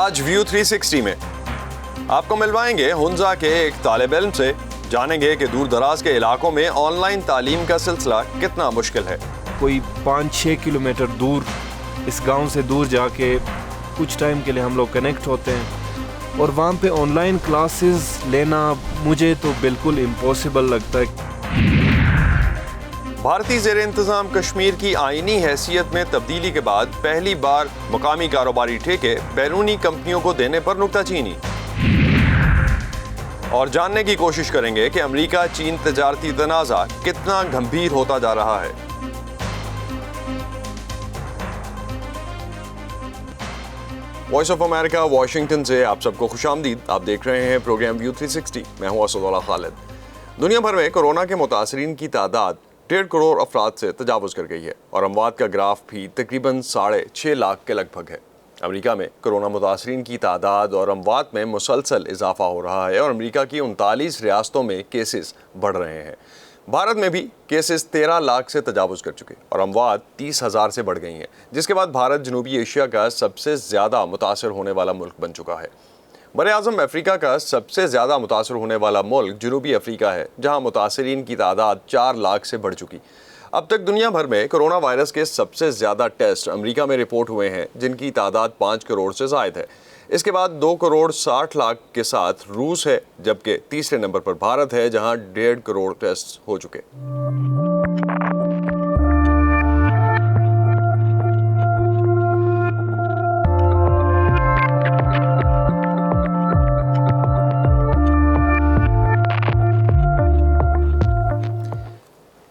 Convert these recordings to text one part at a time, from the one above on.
آج ویو 360 میں آپ کو ملوائیں گے ہنزا کے ایک طالب علم سے. جانیں گے کہ دور دراز کے علاقوں میں آن لائن تعلیم کا سلسلہ کتنا مشکل ہے. کوئی 5-6 کلومیٹر دور اس گاؤں سے دور جا کے کچھ ٹائم کے لیے ہم لوگ کنیکٹ ہوتے ہیں اور وہاں پہ آن لائن کلاسز لینا مجھے تو بالکل امپاسبل لگتا ہے. بھارتی زیر انتظام کشمیر کی آئینی حیثیت میں تبدیلی کے بعد پہلی بار مقامی کاروباری ٹھیکے بیرونی کمپنیوں کو دینے پر نکتہ چینی. اور جاننے کی کوشش کریں گے کہ امریکہ چین تجارتی تنازع کتنا گمبھیر ہوتا جا رہا ہے. وائس آف امریکہ واشنگٹن سے آپ سب کو خوش آمدید. آپ دیکھ رہے ہیں پروگرام ویو 360. میں ہوں اسد اللہ خالد. دنیا بھر میں کورونا کے متاثرین کی تعداد 1.5 کروڑ افراد سے تجاوز کر گئی ہے اور اموات کا گراف بھی تقریباً 6.5 لاکھ کے لگ بھگ ہے. امریکہ میں کورونا متاثرین کی تعداد اور اموات میں مسلسل اضافہ ہو رہا ہے اور امریکہ کی 39 ریاستوں میں کیسز بڑھ رہے ہیں. بھارت میں بھی کیسز 13 لاکھ سے تجاوز کر چکے اور اموات 30,000 سے بڑھ گئی ہیں, جس کے بعد بھارت جنوبی ایشیا کا سب سے زیادہ متاثر ہونے والا ملک بن چکا ہے. براعظم افریقہ کا سب سے زیادہ متاثر ہونے والا ملک جنوبی افریقہ ہے, جہاں متاثرین کی تعداد 4 لاکھ سے بڑھ چکی. اب تک دنیا بھر میں کورونا وائرس کے سب سے زیادہ ٹیسٹ امریکہ میں رپورٹ ہوئے ہیں, جن کی تعداد 5 کروڑ سے زائد ہے. اس کے بعد 2 کروڑ 60 لاکھ کے ساتھ روس ہے, جبکہ تیسرے نمبر پر بھارت ہے, جہاں 1.5 کروڑ ٹیسٹ ہو چکے.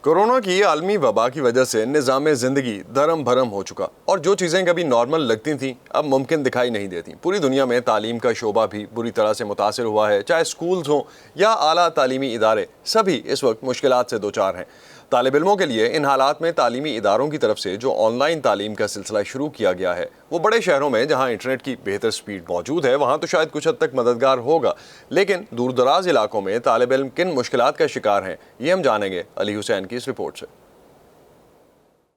کورونا کی عالمی وبا کی وجہ سے نظام زندگی دھرم بھرم ہو چکا اور جو چیزیں کبھی نارمل لگتی تھیں اب ممکن دکھائی نہیں دیتی. پوری دنیا میں تعلیم کا شعبہ بھی بری طرح سے متاثر ہوا ہے, چاہے اسکولز ہوں یا اعلیٰ تعلیمی ادارے, سبھی اس وقت مشکلات سے دوچار ہیں. طالب علموں کے لیے ان حالات میں تعلیمی اداروں کی طرف سے جو آن لائن تعلیم کا سلسلہ شروع کیا گیا ہے وہ بڑے شہروں میں جہاں انٹرنیٹ کی بہتر سپیڈ موجود ہے وہاں تو شاید کچھ حد تک مددگار ہوگا, لیکن دور دراز علاقوں میں طالب علم کن مشکلات کا شکار ہیں یہ ہم جانیں گے علی حسین کی اس رپورٹ سے.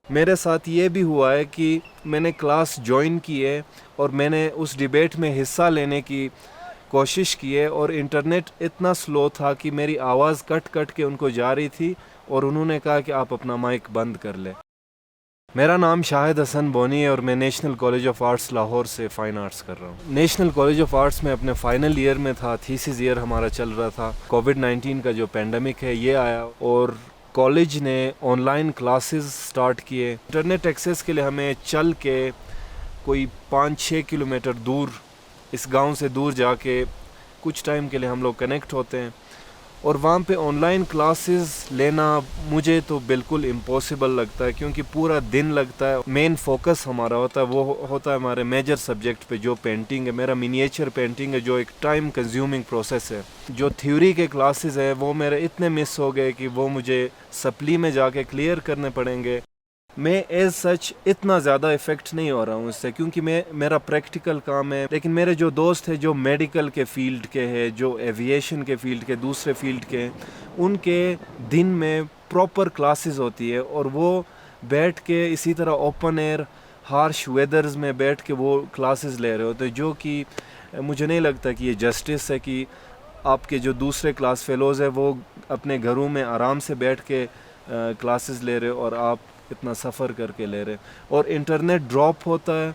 میرے ساتھ یہ بھی ہوا ہے کہ میں نے کلاس جوائن کی ہے اور میں نے اس ڈیبیٹ میں حصہ لینے کی کوشش کی ہے اور انٹرنیٹ اتنا سلو تھا کہ میری آواز کٹ کٹ کے ان کو جا رہی تھی اور انہوں نے کہا کہ آپ اپنا مائک بند کر لیں. میرا نام شاہد حسن بونی ہے اور میں national college of arts Lahore سے فائن آرٹس کر رہا ہوں. نیشنل کالج آف آرٹس میں اپنے فائنل ایئر میں تھا, تھیسس ایئر ہمارا چل رہا تھا. کووڈ-19 کا جو پینڈیمک ہے یہ آیا اور کالج نے آن لائن کلاسز سٹارٹ کیے. انٹرنیٹ ایکسیس کے لیے ہمیں چل کے کوئی 5-6 کلومیٹر دور اس گاؤں سے دور جا کے کچھ ٹائم کے لیے ہم لوگ کنیکٹ ہوتے ہیں اور وہاں پہ آن لائن کلاسز لینا مجھے تو بالکل امپاسبل لگتا ہے, کیونکہ پورا دن لگتا ہے. مین فوکس ہمارا ہوتا ہے وہ ہوتا ہے ہمارے میجر سبجیکٹ پہ جو پینٹنگ ہے. میرا منیچر پینٹنگ ہے جو ایک ٹائم کنزیومنگ پروسیس ہے. جو تھیوری کے کلاسز ہیں وہ میرے اتنے مس ہو گئے کہ وہ مجھے سپلی میں جا کے کلیئر کرنے پڑیں گے. میں ایز سچ اتنا زیادہ افیکٹ نہیں ہو رہا ہوں اس سے, کیونکہ میرا پریکٹیکل کام ہے. لیکن میرے جو دوست ہیں جو میڈیکل کے فیلڈ کے ہیں, جو ایوییشن کے فیلڈ کے, دوسرے فیلڈ کے, ان کے دن میں پراپر کلاسز ہوتی ہے اور وہ بیٹھ کے اسی طرح اوپن ایئر ہارش ویدرز میں بیٹھ کے وہ کلاسز لے رہے ہوتے ہیں, جو کہ مجھے نہیں لگتا کہ یہ جسٹس ہے کہ آپ کے جو دوسرے کلاس فیلوز ہیں وہ اپنے گھروں میں آرام سے بیٹھ کے کلاسز لے رہے اور آپ اتنا سفر کر کے لے رہے. اور انٹرنیٹ ڈراپ ہوتا ہے,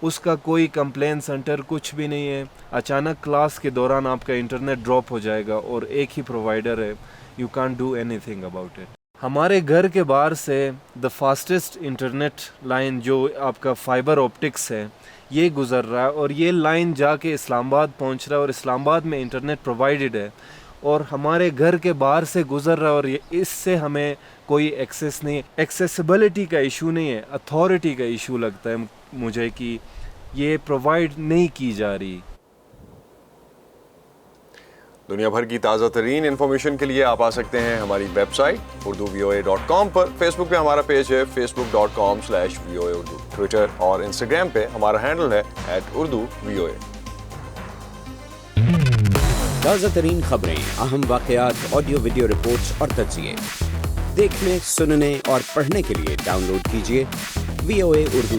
اس کا کوئی کمپلین سینٹر کچھ بھی نہیں ہے. اچانک کلاس کے دوران آپ کا انٹرنیٹ ڈراپ ہو جائے گا اور ایک ہی پرووائڈر ہے, you can't do any thing about it. ہمارے گھر کے باہر سے دا فاسٹسٹ انٹرنیٹ لائن جو آپ کا فائبر آپٹکس ہے یہ گزر رہا ہے اور یہ لائن جا کے اسلام آباد پہنچ رہا ہے اور اسلام آباد میں انٹرنیٹ پرووائڈڈ ہے اور ہمارے گھر کے باہر سے گزر رہا ہے اور اس سے ہمیں کوئی ایکسیس نہیں. ایکسیسیبلٹی کا ایشو نہیں ہے, اتھارٹی کا ایشو لگتا ہے مجھے کہ یہ پرووائڈ نہیں کی جا رہی. دنیا بھر کی تازہ ترین انفارمیشن کے لیے آپ آ سکتے ہیں ہماری ویب سائٹ urduvoa.com پر. فیس بک پہ ہمارا پیج ہے facebook.com/VOA Urdu. ٹویٹر اور انسٹاگرام پہ ہمارا ہینڈل ہے @urduvoa. تازہ ترین خبریں, اہم واقعات, آڈیو ویڈیو رپورٹس اور تجزیے دیکھنے, سننے اور پڑھنے کے لیے ڈاؤن لوڈ کیجیے VOA اردو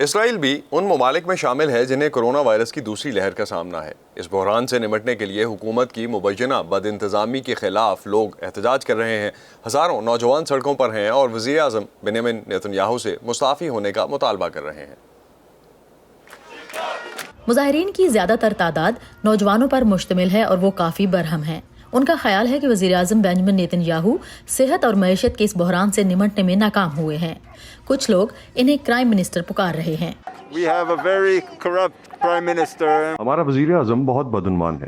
اسرائیل بھی ان ممالک میں شامل ہے جنہیں کرونا وائرس کی دوسری لہر کا سامنا ہے۔ اس بحران سے نمٹنے کے لیے حکومت کی مبینہ بد انتظامی کے خلاف لوگ احتجاج کر رہے ہیں۔ ہزاروں نوجوان سڑکوں پر ہیں اور وزیر اعظم بنیامین نیتن یاہو سے مستعفی ہونے کا مطالبہ کر رہے ہیں۔ مظاہرین کی زیادہ تر تعداد نوجوانوں پر مشتمل ہے اور وہ کافی برہم ہیں۔ ان کا خیال ہے کہ وزیر اعظم بنیامین نیتن یاہو صحت اور معیشت کے اس بحران سے نمٹنے میں ناکام ہوئے ہیں۔ کچھ لوگ انہیں کرائم منسٹر پکار رہے ہیں۔ ہمارا وزیر اعظم بہت بدعنوان ہے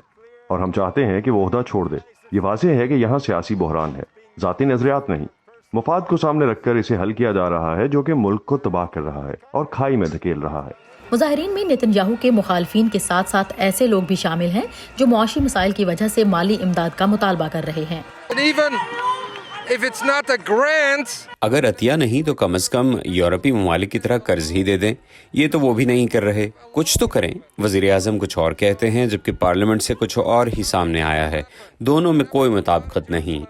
اور ہم چاہتے ہیں کہ وہ عہدہ چھوڑ دے۔ یہ واضح ہے کہ یہاں سیاسی بحران ہے، ذاتی نظریات نہیں۔ مفاد کو سامنے رکھ کر اسے حل کیا جا رہا ہے جو کہ ملک کو تباہ کر رہا ہے اور کھائی میں دھکیل رہا ہے۔ مظاہرین میں نیتن یاہو کے مخالفین کے ساتھ ساتھ ایسے لوگ بھی شامل ہیں جو معاشی مسائل کی وجہ سے مالی امداد کا مطالبہ کر رہے ہیں۔ اگر عطیہ نہیں تو کم از کم یورپی ممالک کی طرح قرض ہی دے دیں۔ یہ تو وہ بھی نہیں کر رہے، کچھ تو کریں۔ وزیر اعظم کچھ اور کہتے ہیں جبکہ پارلیمنٹ سے کچھ اور ہی سامنے آیا ہے، دونوں میں کوئی مطابقت نہیں۔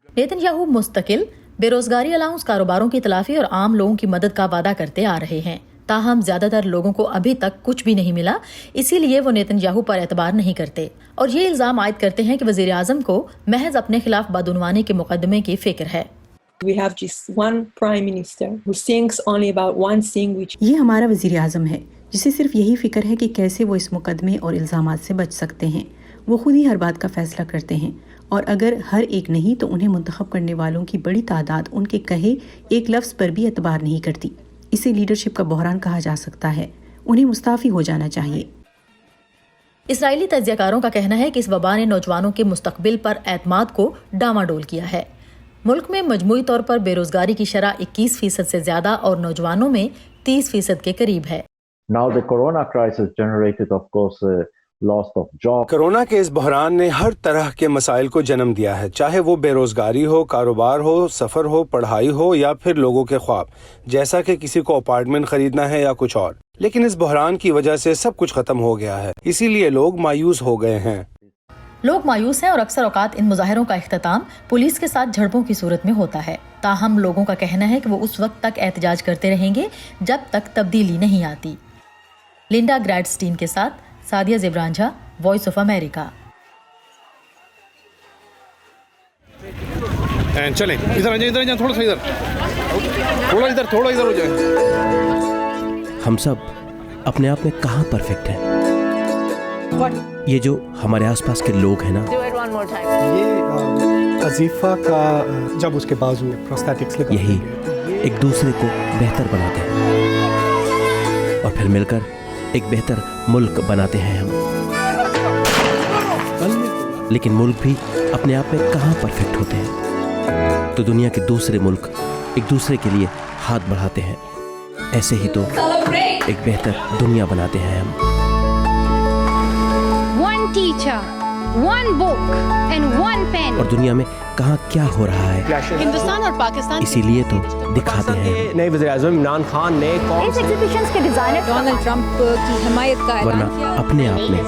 نیتن یاہو مستقل بے روزگاری الاؤنس، کاروباروں کی تلافی اور عام لوگوں کی مدد کا وعدہ کرتے آ رہے ہیں، تاہم زیادہ تر لوگوں کو ابھی تک کچھ بھی نہیں ملا، اسی لیے وہ نیتن یاہو پر اعتبار نہیں کرتے اور یہ الزام عائد کرتے ہیں کہ وزیر اعظم کو محض اپنے خلاف بدعنوانی کے مقدمے کی فکر ہے۔ یہ ہمارا وزیر اعظم ہے جسے صرف یہی فکر ہے کہ کیسے وہ اس مقدمے اور الزامات سے بچ سکتے ہیں۔ وہ خود ہی ہر بات کا فیصلہ کرتے ہیں اور اگر ہر ایک نہیں تو انہیں منتخب کرنے والوں کی بڑی تعداد ان کے کہے ایک لفظ پر بھی اعتبار نہیں کرتی۔ اسے لیڈرشپ کا بحران کہا جا سکتا ہے۔ انہیں مستعفی ہو جانا چاہیے۔ اسرائیلی تجزیہ کاروں کا کہنا ہے کہ اس وبا نے نوجوانوں کے مستقبل پر اعتماد کو ڈاما ڈول کیا ہے۔ ملک میں مجموعی طور پر بے روزگاری کی شرح 21% سے زیادہ اور نوجوانوں میں 30% کے قریب ہے۔ کرونا کے اس بحران نے ہر طرح کے مسائل کو جنم دیا ہے، چاہے وہ بے روزگاری ہو، کاروبار ہو، سفر ہو، پڑھائی ہو یا پھر لوگوں کے خواب، جیسا کہ کسی کو اپارٹمنٹ خریدنا ہے یا کچھ اور۔ لیکن اس بحران کی وجہ سے سب کچھ ختم ہو گیا ہے، اسی لیے لوگ مایوس ہو گئے ہیں۔ لوگ مایوس ہیں اور اکثر اوقات ان مظاہروں کا اختتام پولیس کے ساتھ جھڑپوں کی صورت میں ہوتا ہے۔ تاہم لوگوں کا کہنا ہے کہ وہ اس وقت تک احتجاج کرتے رہیں گے جب تک تبدیلی نہیں آتی۔ لنڈا گریڈسٹین کے ساتھ سادیہ زبرانجھا، وائس آف امریکہ۔ چلیں ادھر آ جائیں تھوڑا ادھر ہو جائیں۔ ہم سب اپنے آپ میں کہاں پرفیکٹ ہیں؟ یہ جو ہمارے آس پاس کے لوگ ہیں نا، یہ عزیفہ کا جب اس کے بازو میں پروستھیٹکس لگا، یہی ایک دوسرے کو بہتر بناتے ہیں اور پھر مل کر ایک بہتر ملک بناتے ہیں ہم۔ لیکن ملک بھی اپنے آپ میں کہاں پرفیکٹ ہوتے ہیں؟ تو دنیا کے دوسرے ملک ایک دوسرے کے لیے ہاتھ بڑھاتے ہیں، ایسے ہی تو ایک بہتر دنیا بناتے ہیں ہم۔ One teacher, one book and one pen. اور دنیا میں کہاں کیا ہو رہا ہے ہندوستان اور پاکستان، اسی لیے تو دکھاتے ہیں۔ نئے وزیر اعظم عمران خان نے اس ایگزیبیشنز کے ڈیزائنر ڈونلڈ ٹرمپ کی حمایت کا ورنہ اعلان کیا۔ اپنے آپ میں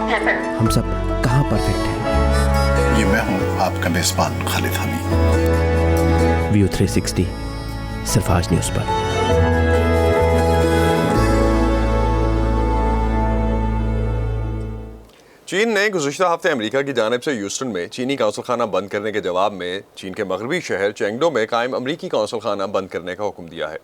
ہم سب کہاں پرفیکٹ ہیں؟ یہ میں ہوں آپ کا میزبان خالد حمید۔ ویو 360 صرف آج نیوز پر۔ چین نے گزشتہ ہفتے امریکہ کی جانب سے ہیوسٹن میں چینی قونصل خانہ بند کرنے کے جواب میں چین کے مغربی شہر چینگڈو میں قائم امریکی قونصل خانہ بند کرنے کا حکم دیا ہے۔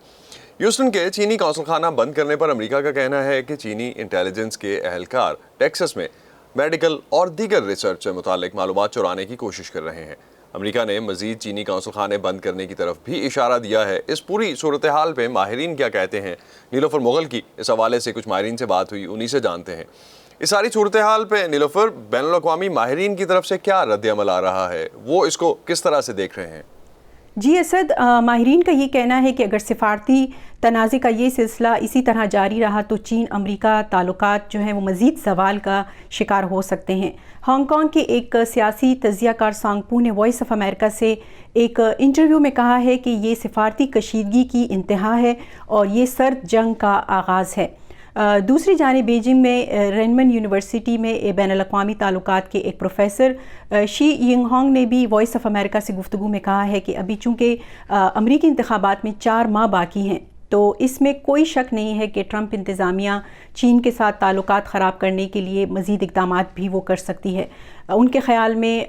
ہیوسٹن کے چینی قونصل خانہ بند کرنے پر امریکہ کا کہنا ہے کہ چینی انٹیلیجنس کے اہلکار ٹیکسس میں میڈیکل اور دیگر ریسرچ سے متعلق معلومات چرانے کی کوشش کر رہے ہیں۔ امریکہ نے مزید چینی قونصل خانے بند کرنے کی طرف بھی اشارہ دیا ہے۔ اس پوری صورتحال پہ ماہرین کیا کہتے ہیں؟ نیلوفر مغل کی اس حوالے سے کچھ ماہرین سے بات ہوئی، انہی سے جانتے ہیں۔ اس ساری صورتحال پہ نیلوفر، بین الاقوامی ماہرین کی طرف سے کیا رد عمل آ رہا ہے؟ وہ اس کو کس طرح سے دیکھ رہے ہیں؟ جی اسد، ماہرین کا یہ کہنا ہے کہ اگر سفارتی تنازع کا یہ سلسلہ اسی طرح جاری رہا تو چین امریکہ تعلقات جو ہیں وہ مزید زوال کا شکار ہو سکتے ہیں۔ ہانگ کانگ کے ایک سیاسی تجزیہ کار سانگ پو نے وائس آف امریکہ سے ایک انٹرویو میں کہا ہے کہ یہ سفارتی کشیدگی کی انتہا ہے اور یہ سرد جنگ کا آغاز ہے۔ دوسری جانب بیجنگ میں رینمن یونیورسٹی میں بین الاقوامی تعلقات کے ایک پروفیسر شی ینگ ہانگ نے بھی وائس آف امریکہ سے گفتگو میں کہا ہے کہ ابھی چونکہ امریکی انتخابات میں 4 ماہ باقی ہیں تو اس میں کوئی شک نہیں ہے کہ ٹرمپ انتظامیہ چین کے ساتھ تعلقات خراب کرنے کے لیے مزید اقدامات بھی وہ کر سکتی ہے. ان کے خیال میں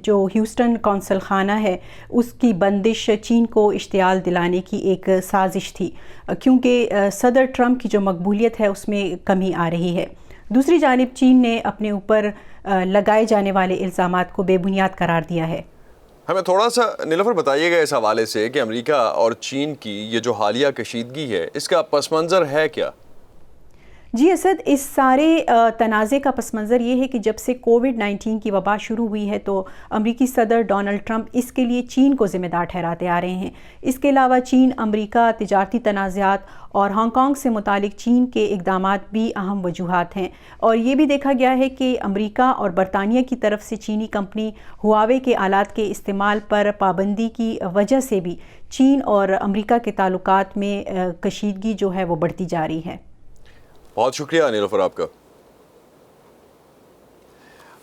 جو ہیوسٹن قونصل خانہ ہے اس کی بندش چین کو اشتعال دلانے کی ایک سازش تھی، کیونکہ صدر ٹرمپ کی جو مقبولیت ہے اس میں کمی آ رہی ہے. دوسری جانب چین نے اپنے اوپر لگائے جانے والے الزامات کو بے بنیاد قرار دیا ہے. ہمیں تھوڑا سا نیلوفر بتائیے گا اس حوالے سے کہ امریکہ اور چین کی یہ جو حالیہ کشیدگی ہے اس کا پس منظر ہے کیا؟ جی اسد، اس سارے تنازع کا پس منظر یہ ہے کہ جب سے کووڈ-19 کی وبا شروع ہوئی ہے تو امریکی صدر ڈونلڈ ٹرمپ اس کے لیے چین کو ذمہ دار ٹھہراتے آ رہے ہیں. اس کے علاوہ چین امریکہ تجارتی تنازعات اور ہانگ کانگ سے متعلق چین کے اقدامات بھی اہم وجوہات ہیں. اور یہ بھی دیکھا گیا ہے کہ امریکہ اور برطانیہ کی طرف سے چینی کمپنی ہواوے کے آلات کے استعمال پر پابندی کی وجہ سے بھی چین اور امریکہ کے تعلقات میں کشیدگی جو ہے وہ بڑھتی جا رہی ہے. بہت شکریہ نیلوفر آپ کا.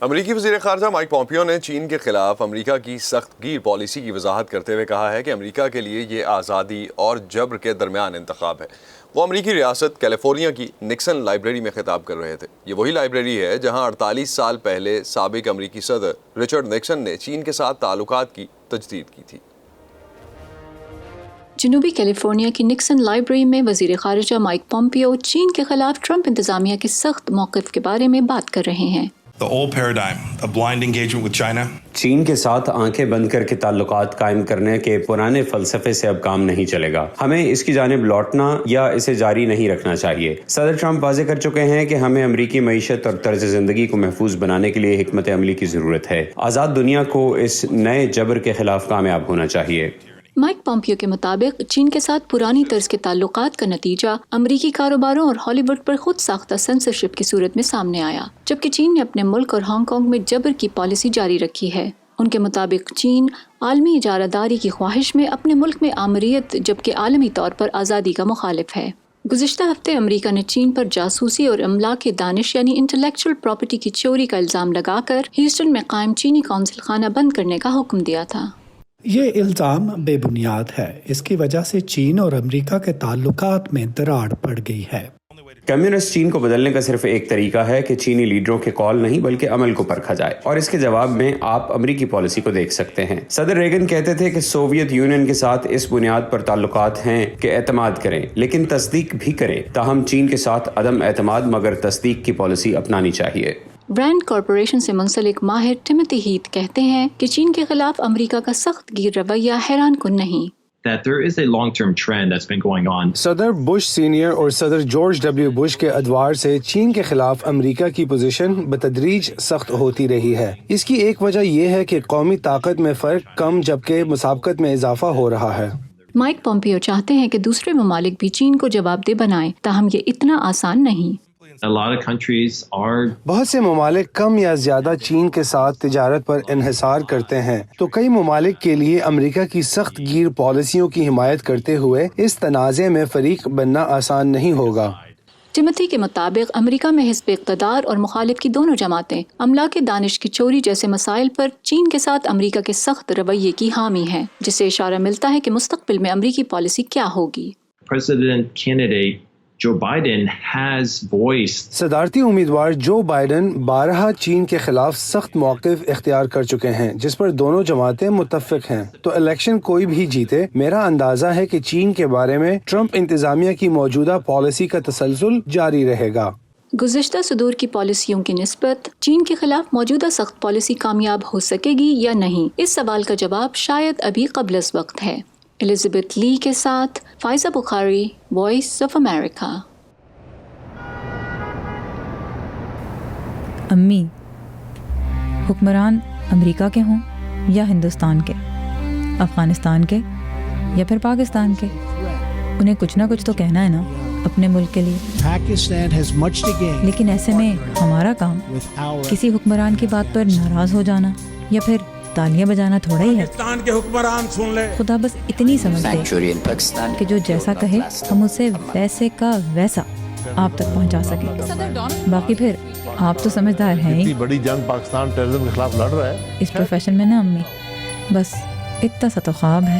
امریکی وزیر خارجہ مائک پومپیو نے چین کے خلاف امریکہ کی سخت گیر پالیسی کی وضاحت کرتے ہوئے کہا ہے کہ امریکہ کے لیے یہ آزادی اور جبر کے درمیان انتخاب ہے. وہ امریکی ریاست کیلیفورنیا کی نکسن لائبریری میں خطاب کر رہے تھے. یہ وہی لائبریری ہے جہاں 48 سال پہلے سابق امریکی صدر رچرڈ نکسن نے چین کے ساتھ تعلقات کی تجدید کی تھی. جنوبی کیلیفورنیا کی نکسن لائبریری میں وزیر خارجہ مائک پومپیو چین کے خلاف ٹرمپ انتظامیہ کے سخت موقف کے بارے میں بات کر رہے ہیں. The old paradigm of blind engagement with China. چین کے ساتھ آنکھیں بند کر کے تعلقات قائم کرنے کے پرانے فلسفے سے اب کام نہیں چلے گا. ہمیں اس کی جانب لوٹنا یا اسے جاری نہیں رکھنا چاہیے. صدر ٹرمپ واضح کر چکے ہیں کہ ہمیں امریکی معیشت اور طرز زندگی کو محفوظ بنانے کے لیے حکمت عملی کی ضرورت ہے. آزاد دنیا کو اس نئے جبر کے خلاف کامیاب ہونا چاہیے. مائک پومپیو کے مطابق چین کے ساتھ پرانی طرز کے تعلقات کا نتیجہ امریکی کاروباروں اور ہالی ووڈ پر خود ساختہ سنسرشپ کی صورت میں سامنے آیا، جبکہ چین نے اپنے ملک اور ہانگ کانگ میں جبر کی پالیسی جاری رکھی ہے. ان کے مطابق چین عالمی اجارہ داری کی خواہش میں اپنے ملک میں آمریت جبکہ عالمی طور پر آزادی کا مخالف ہے. گزشتہ ہفتے امریکہ نے چین پر جاسوسی اور املاک دانش یعنی انٹلیکچوئل پراپرٹی کی چوری کا الزام لگا کر ہیوسٹن میں قائم چینی قونصل خانہ بند کرنے کا حکم دیا تھا. یہ الزام بے بنیاد ہے. اس کی وجہ سے چین اور امریکہ کے تعلقات میں دراڑ پڑ گئی ہے. کمیونسٹ چین کو بدلنے کا صرف ایک طریقہ ہے کہ چینی لیڈروں کے کال نہیں بلکہ عمل کو پرکھا جائے، اور اس کے جواب میں آپ امریکی پالیسی کو دیکھ سکتے ہیں. صدر ریگن کہتے تھے کہ سوویت یونین کے ساتھ اس بنیاد پر تعلقات ہیں کہ اعتماد کریں لیکن تصدیق بھی کریں. تاہم چین کے ساتھ عدم اعتماد مگر تصدیق کی پالیسی اپنانی چاہیے. برانڈ کارپوریشن سے منسلک ماہر ٹیموتھی ہیتھ کہتے ہیں کہ چین کے خلاف امریکہ کا سخت گیر رویہ حیران کن نہیں. صدر بش سینئر اور صدر جارج ڈبلیو بش کے ادوار سے چین کے خلاف امریکہ کی پوزیشن بتدریج سخت ہوتی رہی ہے. اس کی ایک وجہ یہ ہے کہ قومی طاقت میں فرق کم جبکہ مسابقت میں اضافہ ہو رہا ہے. مائک پومپیو چاہتے ہیں کہ دوسرے ممالک بھی چین کو جواب دہ بنائیں، تاہم یہ اتنا آسان نہیں. بہت سے ممالک کم یا زیادہ چین کے ساتھ تجارت پر انحصار کرتے ہیں، تو کئی ممالک کے لیے امریکہ کی سخت گیر پالیسیوں کی حمایت کرتے ہوئے اس تنازع میں فریق بننا آسان نہیں ہوگا. ٹیموتھی کے مطابق امریکہ میں حزب اقتدار اور مخالف کی دونوں جماعتیں املاک دانش کی چوری جیسے مسائل پر چین کے ساتھ امریکہ کے سخت رویے کی حامی ہیں، جس سے اشارہ ملتا ہے کہ مستقبل میں امریکی پالیسی کیا ہوگی. Joe Biden has voiced. صدارتی امیدوار جو بائیڈن بارہا چین کے خلاف سخت موقف اختیار کر چکے ہیں جس پر دونوں جماعتیں متفق ہیں. تو الیکشن کوئی بھی جیتے، میرا اندازہ ہے کہ چین کے بارے میں ٹرمپ انتظامیہ کی موجودہ پالیسی کا تسلسل جاری رہے گا. گزشتہ صدور کی پالیسیوں کی نسبت چین کے خلاف موجودہ سخت پالیسی کامیاب ہو سکے گی یا نہیں، اس سوال کا جواب شاید ابھی قبل از وقت ہے. الزبتھ لی کے ساتھ فائزہ بخاری، وائس آف امریکہ. امی، حکمران امریکہ کے ہوں یا ہندوستان کے، افغانستان کے یا پھر پاکستان کے، انہیں کچھ نہ کچھ تو کہنا ہے نا اپنے ملک کے لیے. لیکن ایسے میں ہمارا کام کسی حکمران کی بات پر ناراض ہو جانا یا پھر تالیاں بجانا تھوڑا ہی ہے. خدا بس اتنی سمجھ دے کہ جو جیسا کہے ہم اسے ویسے کا ویسا آپ تک پہنچا سکیں. باقی پھر آپ تو سمجھدار ہیں ہی. بڑی جنگ پاکستان ٹیررزم کے خلاف لڑ رہا ہے اس پروفیشن میں نا امی، بس اتنا سا تو خواب ہے.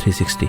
360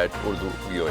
@urduvoa।